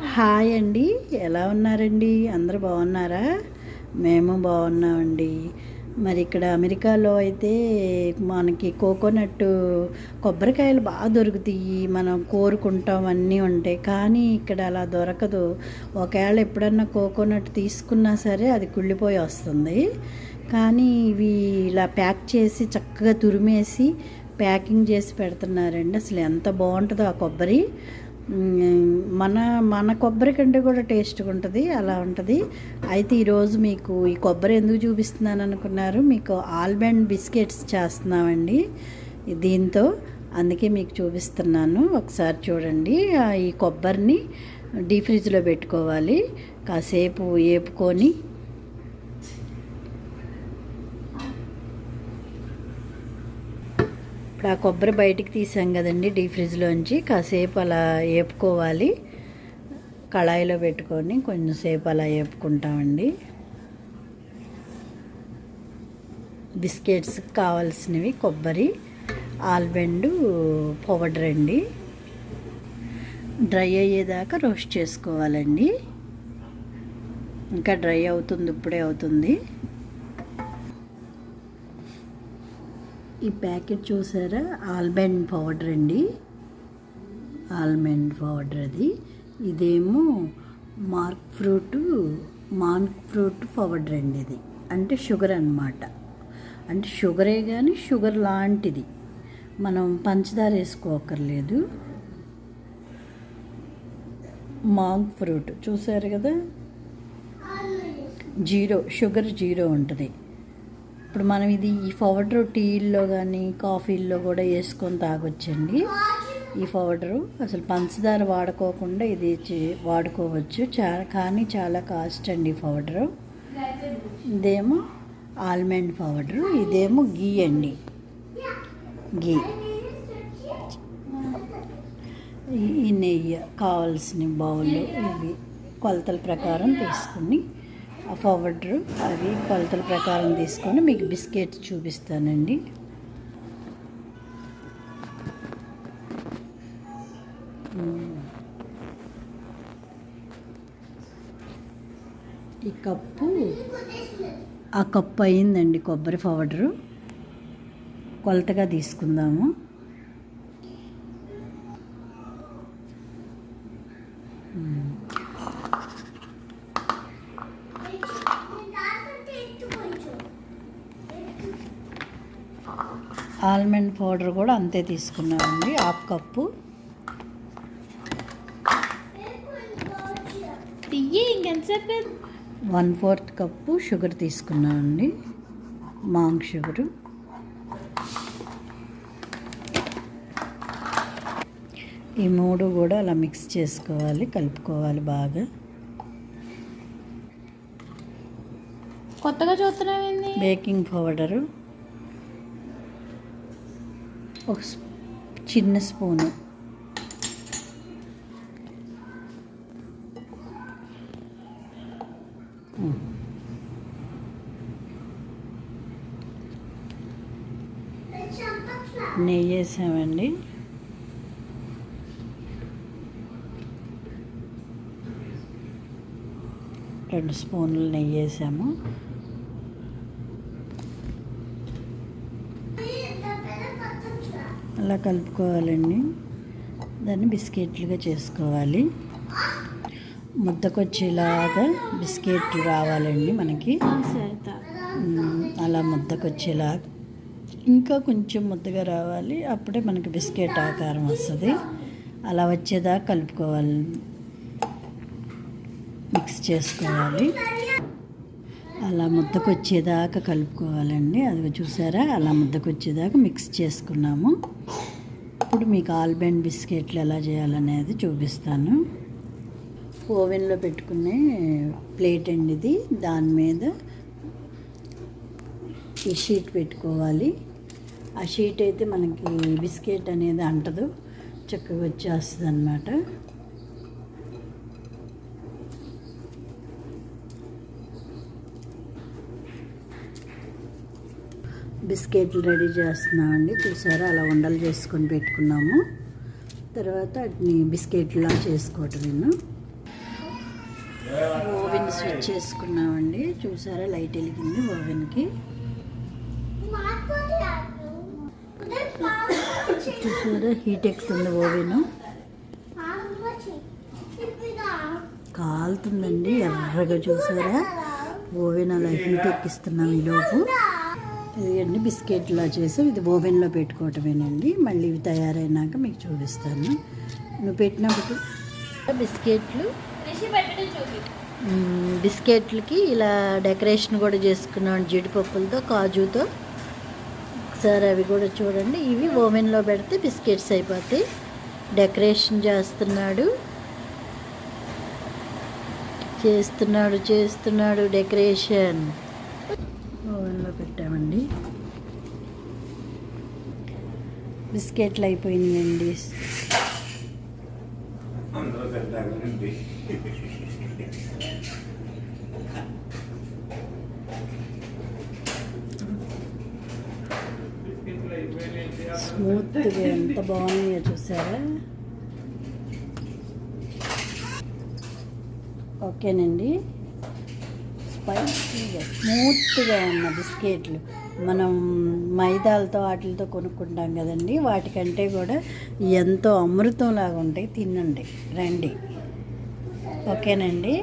Hi అండి, ఎలా ఉన్నారండి? అందరూ బాగున్నారా? మేము బాగున్నామండి. మరి ఇక్కడ అమెరికాలో అయితే మనకి కోకోనట్ కొబ్బరికాయలు బాగా దొరుకుతాయి. మనం కోరుకుంటాం, అన్నీ ఉంటాయి. కానీ ఇక్కడ అలా దొరకదు. ఒకవేళ ఎప్పుడన్నా కోకోనట్ తీసుకున్నా సరే అది కుళ్ళిపోయి వస్తుంది. కానీ ఇవి ఇలా ప్యాక్ చేసి చక్కగా తురిమేసి ప్యాకింగ్ చేసి పెడుతున్నారండి. అసలు ఎంత బాగుంటుందో ఆ కొబ్బరి. మన మన కొబ్బరి కంటే కూడా టేస్ట్గా ఉంటుంది, అలా ఉంటుంది. అయితే ఈరోజు మీకు ఈ కొబ్బరి ఎందుకు చూపిస్తున్నాను అనుకున్నారు? మీకు ఆల్మండ్ బిస్కెట్స్ చేస్తున్నామండి దీంతో, అందుకే మీకు చూపిస్తున్నాను. ఒకసారి చూడండి. ఈ కొబ్బరిని డీప్ ఫ్రిడ్జ్లో పెట్టుకోవాలి, కాసేపు వేపుకొని. ఇప్పుడు ఆ కొబ్బరి బయటికి తీసాం కదండి డీప్ ఫ్రిడ్జ్లోంచి, కాసేపు అలా వేపుకోవాలి. కళాయిలో పెట్టుకొని కొంచెంసేపు అలా వేపుకుంటామండి. బిస్కెట్స్కి కావాల్సినవి కొబ్బరి, ఆల్మండ్ పౌడర్ అండి. డ్రై అయ్యేదాకా రోస్ట్ చేసుకోవాలండి. ఇంకా డ్రై అవుతుంది, ఇప్పుడే అవుతుంది. ఈ ప్యాకెట్ చూసారా? ఆల్మండ్ పౌడర్ అండి, ఆల్మండ్ పౌడర్ అది. ఇదేమో మాంక్ ఫ్రూట్ పౌడర్ అండి. ఇది అంటే షుగర్ అన్నమాట. అంటే షుగరే కానీ షుగర్ లాంటిది, మనం పంచదార వేసుకోకర్లేదు. మాంక్ ఫ్రూట్ చూసారు కదా, షుగర్ జీరో ఉంటుంది. ఇప్పుడు మనం ఈ పౌడర్ టీల్లో కానీ కాఫీల్లో కూడా వేసుకొని తాగొచ్చండి. ఈ పౌడరు అసలు పంచదార వాడుకోకుండా ఇది వాడుకోవచ్చు. కానీ చాలా కాస్ట్ అండి ఈ పౌడరు. ఇదేమో ఆల్మండ్ పౌడరు, ఇదేమో గీ అండి. గీ, ఈ నెయ్యి కావాల్సిన బౌల్. ఇవి కొలతల ప్రకారం తీసుకుని ఆ పౌడరు అవి కొలతల ప్రకారం తీసుకొని మీకు బిస్కెట్స్ చూపిస్తానండి. ఈ కప్పు, ఆ కప్పు అయిందండి కొబ్బరి పౌడరు. కొలతగా తీసుకుందాము. ఆల్మండ్ పౌడర్ కూడా అంతే తీసుకున్నామండి, హాఫ్ కప్పు. 1/4 కప్పు షుగర్ తీసుకున్నామండి, మాంక్ షుగరు. ఈ మూడు కూడా అలా మిక్స్ చేసుకోవాలి, కలుపుకోవాలి బాగా. కొత్తగా చూస్తున్నామండి. బేకింగ్ పౌడరు ఒక చిన్న స్పూను, నెయ్యి వేసామండి. రెండు స్పూన్లు నెయ్యి వేసాము. అలా కలుపుకోవాలండి. దాన్ని బిస్కెట్లుగా చేసుకోవాలి. ముద్దకొచ్చేలాగా బిస్కెట్ రావాలండి మనకి. అలా ముద్దకొచ్చేలాగా, ఇంకా కొంచెం ముద్దగా రావాలి, అప్పుడే మనకి బిస్కెట్ ఆకారం వస్తుంది. అలా వచ్చేదాకా కలుపుకోవాలి, మిక్స్ చేసుకోవాలి. అలా ముద్దకొచ్చేదాకా కలుపుకోవాలండి. అది చూసారా, అలా ముద్దకొచ్చేదాకా మిక్స్ చేసుకున్నాము. ఇప్పుడు మీకు ఆల్మండ్ బిస్కెట్లు ఎలా చేయాలనేది చూపిస్తాను. ఓవెన్లో పెట్టుకునే ప్లేట్ అండి ఇది. దాని మీద ఈ షీట్ పెట్టుకోవాలి. ఆ షీట్ అయితే మనకి బిస్కెట్ అనేది అంటదు, చక్కగా వచ్చేస్తుంది అన్నమాట. బిస్కెట్లు రెడీ చేస్తున్నామండి. చూసారా, అలా ఉండలు చేసుకొని పెట్టుకున్నాము. తర్వాత వాటిని బిస్కెట్లా చేసుకోవటం. ఓవెన్ స్విచ్ చేసుకున్నామండి. చూసారా, లైట్ వెలిగింది ఓవెన్కి. చూసారా, హీట్ ఎక్కుతుంది ఓవెన్. కాలుతుందండి ఎర్రగా. చూసారా, ఓవెన్ అలా హీట్ ఎక్కిస్తున్నాం ఈలోపు. ఇదిగండి బిస్కెట్లా చేసి ఇది ఓవెన్లో పెట్టుకోవటమేనండి. మళ్ళీ ఇవి తయారైనాక మీకు చూపిస్తాను. నువ్వు పెట్టినప్పుడు బిస్కెట్లకి ఇలా డెకరేషన్ కూడా చేసుకున్నాం జీడిపప్పులతో, కాజుతో. ఒకసారి అవి కూడా చూడండి. ఇవి ఓవెన్లో పెడితే బిస్కెట్స్ అయిపోతాయి. డెకరేషన్ చేస్తున్నాడు డెకరేషన్. ఓవెన్లో పెట్టామండి. బిస్కెట్లు అయిపోయినాయండి. స్మూత్గా ఎంత బాగున్నాయో చూసారా. ఓకేనండి, స్పైసీగా స్మూత్గా ఉన్న బిస్కెట్లు మనం మైదాలతో వాటితో కొనుక్కుంటాం కదండి, వాటికంటే కూడా ఎంతో అమృతంలాగా ఉంటాయి. తినండి, రండి. ఓకేనండి.